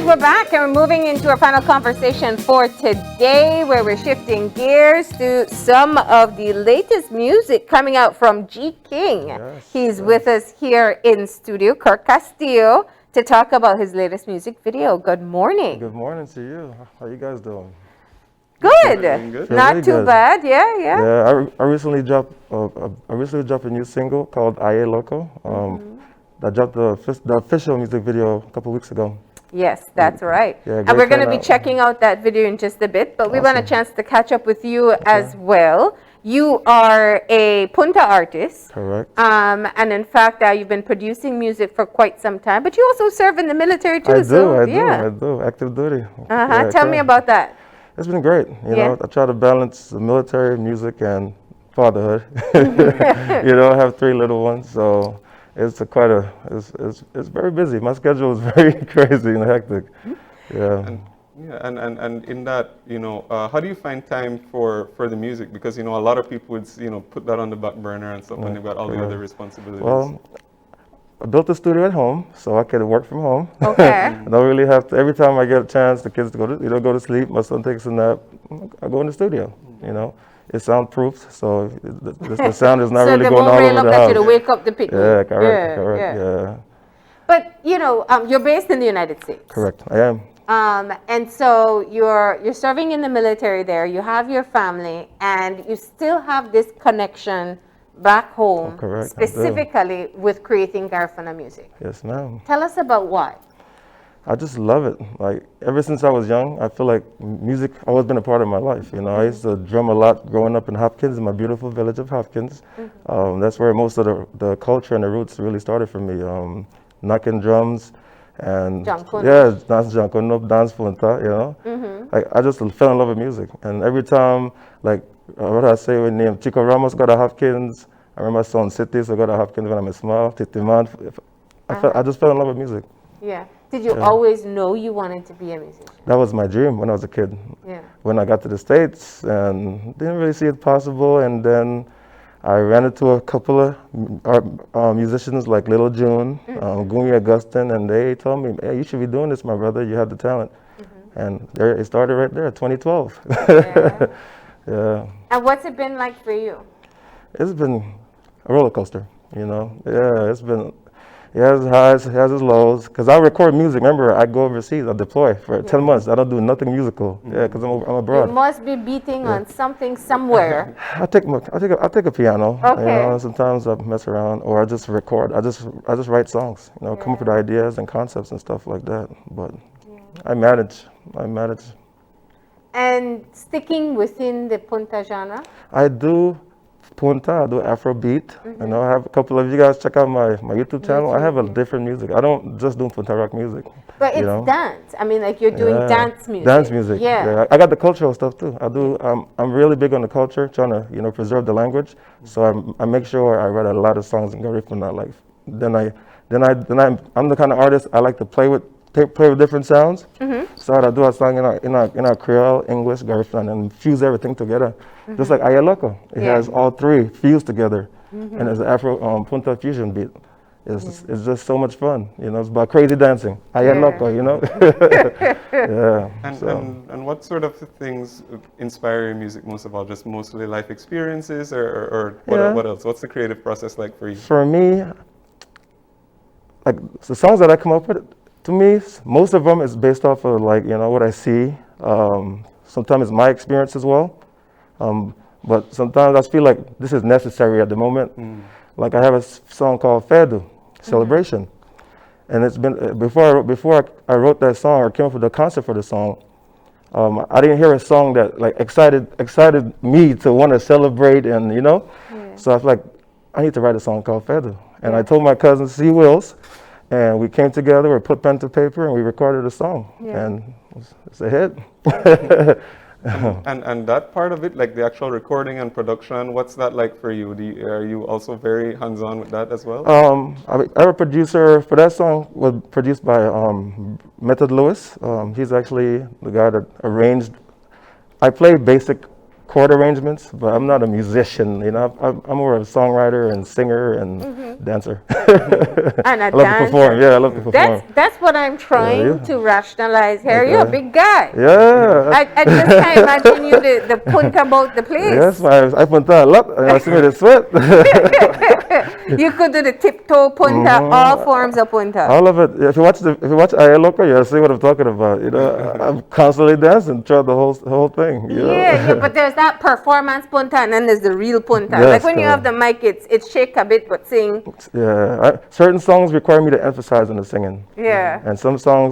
we're back and we're moving into our final conversation for today, where we're shifting gears to some of the latest music coming out from G King. Yes, He's with us here in studio, Kirk Castillo, to talk about his latest music video. Good morning. Good morning to you. How you guys doing? Good. Good. Not Really too good. bad. Yeah. Yeah, I recently dropped a new single called Ayé Loco. I dropped the official music video a couple weeks ago. Yes, that's right. Yeah, And great we're going to be turnout. checking out that video in just a bit, but we want a Awesome. chance to catch up with you as well. You are a Punta artist. Correct. And in fact, you've been producing music for quite some time, but you also serve in the military too. I do. Active duty. Yeah, Tell me correct. about that. It's been great. You Yeah. know, I try to balance the military, music, and fatherhood. You know, I have 3 little ones, so it's it's very busy. My schedule is very crazy and hectic. Yeah. And in that, how do you find time for the music? Because, a lot of people would, put that on the back burner and stuff when they've got all the other responsibilities. Well, I built a studio at home, so I could work from home. Okay. I don't really have to. Every time I get a chance, the kids go to sleep. My son takes a nap. I go in the studio. You know, it's soundproofed, so the sound is not So really they going won't all rail over up the at house. you to wake up the people. Yeah, correct. Yeah. But, you're based in the United States. Correct. I am. And so you're serving in the military there. You have your family, and you still have this connection back home, Correct, I do. specifically with creating Garifuna music. Yes, ma'am. Tell us about why. I just love it. Like, ever since I was young, I feel like music always been a part of my life. You know, I used to drum a lot growing up in Hopkins, in my beautiful village of Hopkins. That's where most of the culture and the roots really started for me. Knocking drums and dance jankono, dance punta, you know. Like, I just fell in love with music. And every time, like, what I say when name Chico Ramos got a Hopkins, I remember Son City, so I got a Hopkins when I'm small, Titiman. I just fell in love with music. Yeah. Did you always know you wanted to be a musician? That was my dream when I was a kid. Yeah. When I got to the States and didn't really see it possible, and then I ran into a couple of musicians like Little June, Gumi Augustin, and they told me, "Hey, you should be doing this, my brother. You have the talent." And there it started right there, 2012. Yeah. Yeah. And what's it been like for you? It's been a roller coaster, you know. Yeah, it's been. It has its highs, it has its lows. Because I record music. Remember, I go overseas. I deploy for 10 months. I don't do nothing musical. Yeah, because I'm abroad. You must be beating on something somewhere. I take a piano. Okay. You know, sometimes I mess around, or I just record. I just write songs. You know, come up with ideas and concepts and stuff like that. But I manage. And sticking within the Punta genre? I do punta. I do Afrobeat. You know, I have a couple of you guys check out my YouTube channel. I have a different music. I don't just do punta rock music. But it's dance. I mean, like, you're doing dance music. Dance music. Yeah. I got the cultural stuff too. I do. I'm really big on the culture, trying to preserve the language. So I make sure I write a lot of songs in Garifuna. Like I'm the kind of artist I like to play with different sounds. So I do a song in our Creole, English, Garifuna, and fuse everything together. Just like Ayé Loco. It has all 3 fused together, and it's an Afro Punta fusion beat. It's just so much fun. You know, it's about crazy dancing. Ayé Loco, you know. And what sort of things inspire your music most of all? Just mostly life experiences, or what else? What's the creative process like for you? For me, like the songs that I come up with, to me, most of them is based off of what I see. Sometimes it's my experience as well. But sometimes I feel like this is necessary at the moment. Like I have a song called Fedu, Celebration. And it's been, before I wrote that song or came up with the concept for the song, I didn't hear a song that like excited me to want to celebrate and, So I was like, I need to write a song called Fedu. And I told my cousin, C. Wills, and we came together, we put pen to paper, and we recorded a song. And it's a hit. And that part of it, like the actual recording and production, what's that like for you? Are you also very hands-on with that as well? Our producer for that song was produced by Method Lewis. He's actually the guy that arranged. I play basic chord arrangements, but I'm not a musician. You know, I'm more of a songwriter and singer and dancer. And a I love to perform. Yeah, I love to perform. That's what I'm trying to rationalize here. You're a big guy. Yeah. I just can't imagine you the punta about the place. Yes, I punta a lot. I see me the sweat. You could do the tiptoe punta, all forms of punta. All of it. If you watch Ayé Loco, you'll see what I'm talking about. You know, I'm constantly dancing throughout the whole thing. You know? Yeah, but there's that performance punta, and then there's the real punta. Yes, like when you have the mic, it's shake a bit, but sing. Yeah, certain songs require me to emphasize in the singing. Yeah. And some songs,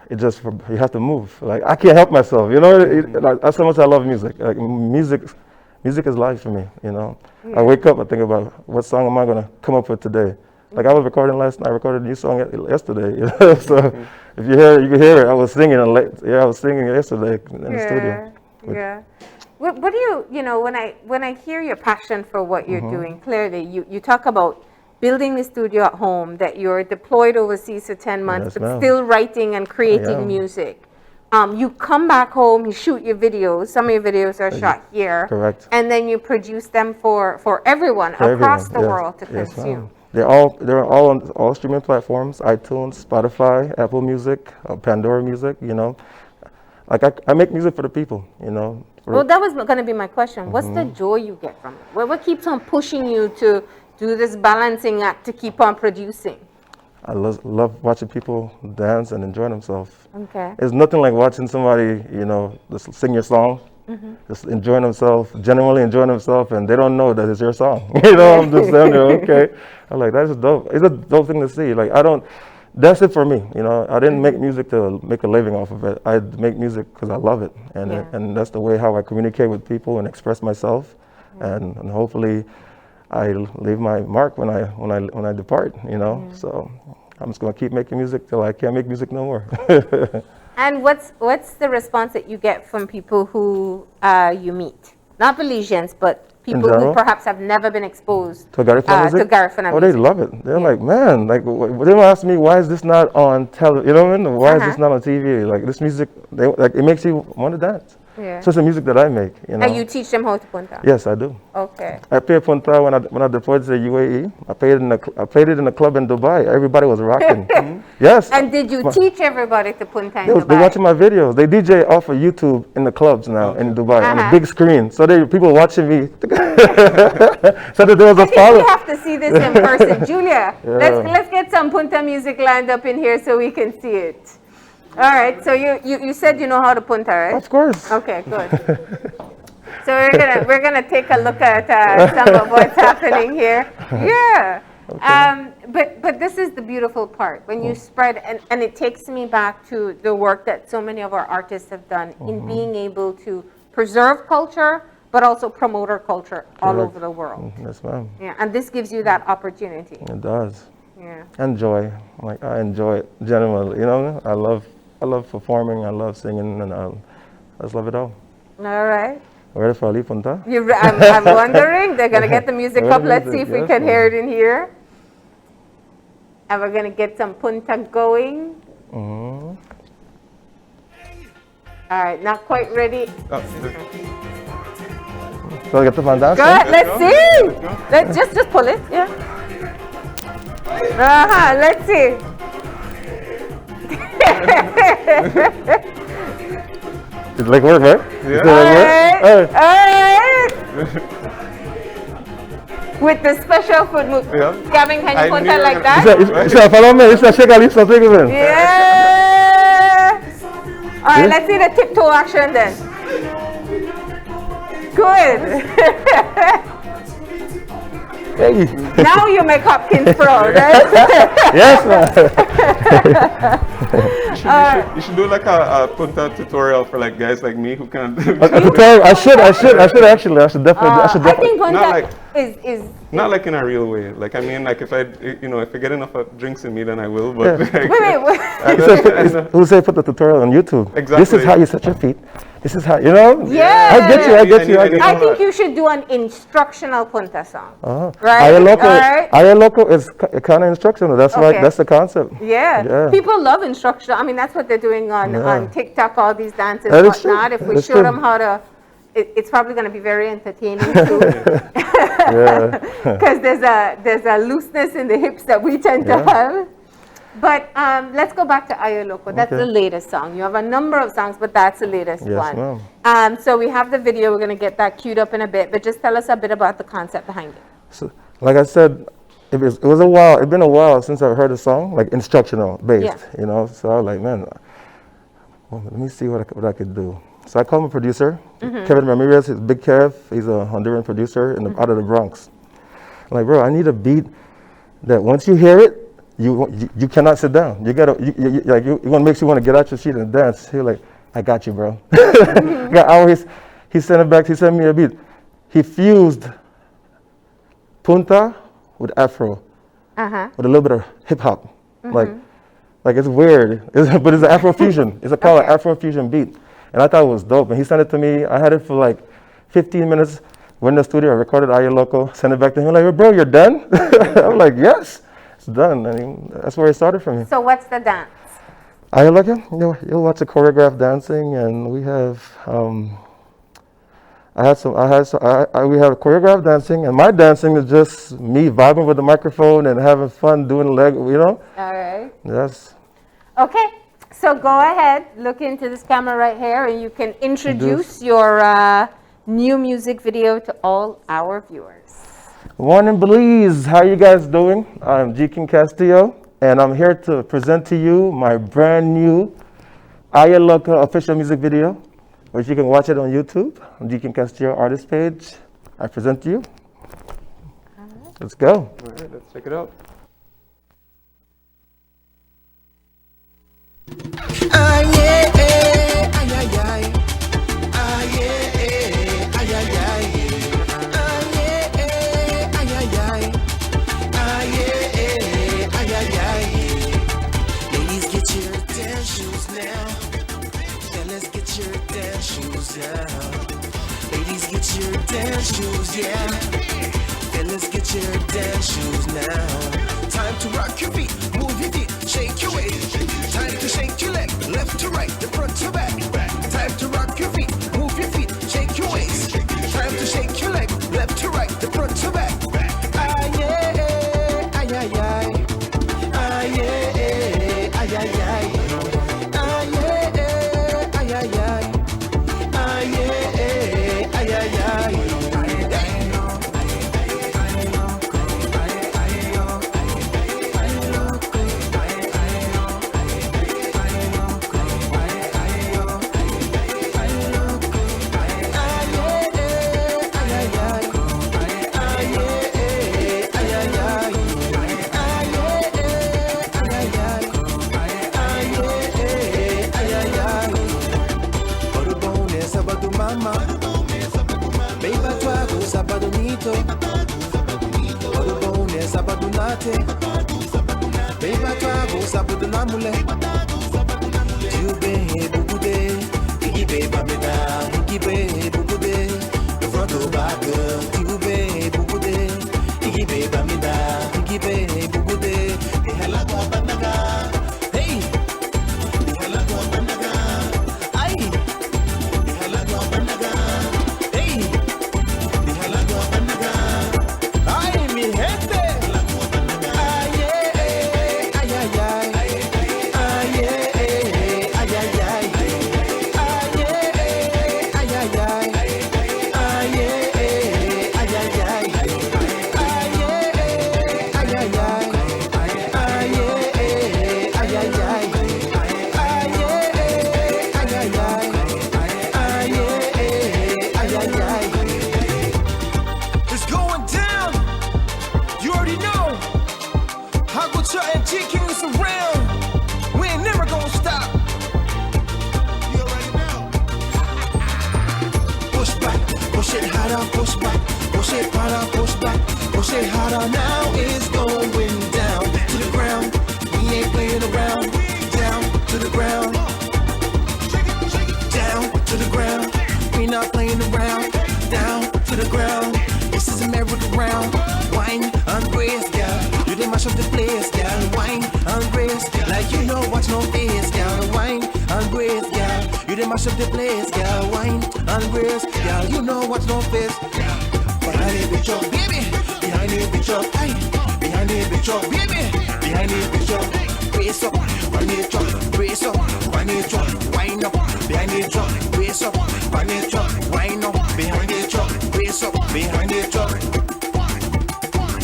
you have to move. Like I can't help myself. You know, that's how much I love music. Like music is life for me. You know, I wake up, I think about what song am I gonna come up with today. Like I was recording last night. I recorded a new song yesterday. You know? So if you hear it, you can hear it. I was singing I was singing yesterday in the studio. Yeah. What do you know, when I hear your passion for what you're doing, clearly you talk about building the studio at home, that you're deployed overseas for 10 months, but still writing and creating music. You come back home, you shoot your videos. Some of your videos are shot here. Correct. And then you produce them for everyone across the world to consume. They're all on all streaming platforms: iTunes, Spotify, Apple Music, Pandora Music. You know, like I make music for the people. You know. Well, that was going to be my question. What's the joy you get from it? What keeps on pushing you to do this balancing act to keep on producing? I love watching people dance and enjoy themselves. Okay. It's nothing like watching somebody, you know, just sing your song, just enjoying themselves, genuinely enjoying themselves, and they don't know that it's your song. You know, I'm just saying, okay. I'm like, that's dope. It's a dope thing to see. Like, that's it for me. You know, I didn't make music to make a living off of it. I make music because I love it, and that's the way how I communicate with people and express myself, and hopefully I leave my mark when I depart, you know. So I'm just gonna keep making music till I can't make music no more. And what's the response that you get from people who you meet? Not Belizeans, but people who perhaps have never been exposed to Garifuna music. Oh, they love it. They're like, man, like they don't ask me why is this not on television? You know what I mean? Why is this not on TV? Like this music, it makes you want to dance. Yeah. So it's the music that I make, you know. And you teach them how to punta? Yes, I do. Okay. I played punta when I deployed to the UAE. I played it in a club in Dubai. Everybody was rocking. Yes. And did you teach everybody to punta in Dubai? They're watching my videos. They DJ off of YouTube in the clubs now in Dubai on a big screen. So people watching me. So that there was a follow. We have to see this in person, Julia. Let's get some punta music lined up in here so we can see it. All right, so you said you know how to punta, right? Of course. Okay, good. So we're gonna take a look at some of what's happening here. Yeah. Okay. But this is the beautiful part when you spread, and it takes me back to the work that so many of our artists have done in being able to preserve culture, but also promote our culture all over the world. Yes, ma'am. Yeah, and this gives you that opportunity. It does. Yeah. And joy. Like I enjoy it genuinely. You know, I love performing. I love singing, and I just love it all. All right. Ready for Ali Punta? I'm wondering. They're gonna get the music up. Let's see if we can hear it in here. And we're gonna get some punta going. All right, not quite ready. So get the fan dance. Go ahead, let's see. Let's just pull it. Yeah. Let's see. It's like work, right? Yeah. All right. With the special foot move. Yeah. Gavin, can you punta like that? Follow me. It's a shake a lips and take it in. Yeah. All right, let's see the tiptoe action then. Good. Hey. Now you make Hopkins proud, right? Yes, man. You should do like a punta tutorial for like guys like me who can't. I should actually. I should definitely. I think punta is not like in a real way. Like I mean, like if I get enough drinks in me, then I will. But like, wait. Who say put the tutorial on YouTube? Exactly. This is how you set your feet. This is how, you know? Yeah. I get you. I think you should do an instructional punta song. Right? Ayé Loco is kind of instructional. That's okay. That's the concept. Yeah. People love instructional. I mean, that's what they're doing on TikTok, all these dances and whatnot. If we show them how to it's probably going to be very entertaining too. Because there's a looseness in the hips that we tend to have. But let's go back to Ayé Loco. That's the latest song. You have a number of songs, but that's the latest one. So we have the video. We're going to get that queued up in a bit. But just tell us a bit about the concept behind it. So, like I said, it was a while. It's been a while since I heard a song like instructional based. You know, so I was like, man, well, let me see what I could do. So I called my producer, Kevin Ramirez. He's Big Kev. He's a Honduran producer out of the Bronx. I'm like, bro, I need a beat that once you hear it, you cannot sit down. You gotta makes you want to get out your seat and dance. He's like, I got you, bro. He sent it back. He sent me a beat. He fused punta with Afro, with a little bit of hip hop. Like it's weird, but it's an Afro fusion. It's called an Afro fusion beat. And I thought it was dope. And he sent it to me. I had it for like 15 minutes. Went in the studio, I recorded Ayé Loco, sent it back to him. Like, bro, you're done? I'm like, yes, it's done. I mean, that's where it started for me. So what's the dance? Ayé Loco, you'll watch the choreographed dancing, and we have, we have choreographed dancing, and my dancing is just me vibing with the microphone and having fun doing the leg, you know? All right. Yes. Okay. So go ahead, look into this camera right here, and you can introduce your new music video to all our viewers. One in Belize, how you guys doing? I'm Castillo, and I'm here to present to you my brand new Ayé Loco official music video, which you can watch it on YouTube, on Castillo artist page. I present to you. Let's go. All right, let's check it out. Ayé, ay, ay, ay. Ayé, ay, ay, ay. Ayé, ay, ay, ay. Ayé, ay, ay, ay. Ladies, get your dance shoes now. Fellas, get your dance shoes now. Ladies, get your dance shoes, yeah. Fellas, get your dance shoes now. Time to rock your feet, move your feet, shake your waist. Time to shake your leg, left to right, the front to back. Time to rock your feet, move your feet, shake your waist. Time to shake your leg, left to right, the front to back. Ayé, ay, ay, ay. Ayé, ay, ay, ay. Ayé, ay, ay, ay. Ayé, ay, ay, ay. Beba twago sabudu namule Jube bubude Igibe bamena Igibe bubude The front of back Jube bubude Igibe bamena Igibe bubude Ihala kwa bandaga Hey Ihala kwa bandaga Ay Ihala kwa bandaga Hey Ihala kwa bandaga Ay mi gente now is going down to the ground. We ain't playing around. Down to the ground. Down to the ground. We not playing around. Down to the ground. This is America round. Wine and brace, girl. You didn't mash up the place, girl. Wine and brace, like you know what's no face, girl. Wine and brace, girl. You they mash up the place, girl. Wine and brace, girl. You know what's no face. Behind the picture, baby. Behind the picture, aye. Behind the picture, baby. Behind the picture, brace up. On the truck, brace up. On the truck, wind up. Behind the truck, brace up. On the truck, wind up. Behind the truck, brace up. Behind the truck.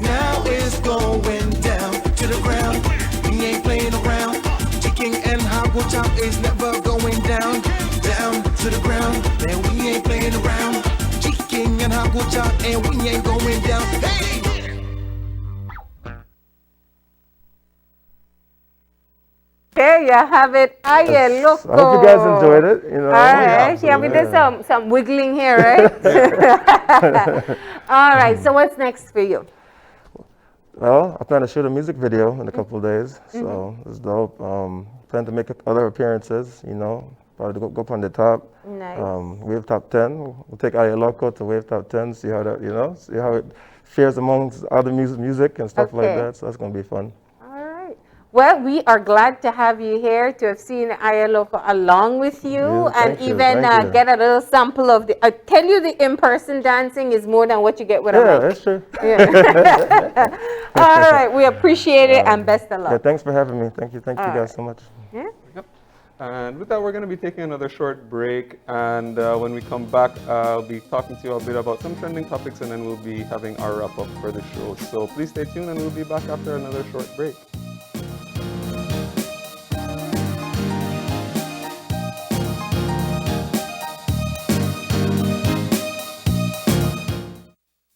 Now it's going down to the ground. We ain't playing around. Chicken and hot chow is never going down. Down to the ground. And we ain't playing around. Chicken and hot chow and we ain't going down. Hey! There you have it. Ayé Loco. I hope you guys enjoyed it. You know. All right. Yeah, we did some wiggling here, right? All right. So what's next for you? Well, I plan to shoot a music video in a couple of days, so it's dope. Plan to make other appearances, you know, probably go up on the top. Nice. Wave top 10. We'll take Ayé Loco to Wave top 10, see how that, you know, see how it fares amongst other music and stuff like Okay. that. So that's gonna be fun. All right. Well, we are glad to have you here, to have seen Ayé Loco along with you, Yeah, and thank you, even thank you. get a little sample of the. I tell you, the in-person dancing is more than what you get with a Yeah, mic. that's true. Yeah. All right. We appreciate it, and best of Yeah, luck. thanks for having me. Thank you All guys right. so much. Yeah. Yep. And with that, we're going to be taking another short break. And when we come back, I'll be talking to you a bit about some trending topics, and then we'll be having our wrap up for the show. So please stay tuned, and we'll be back after another short break.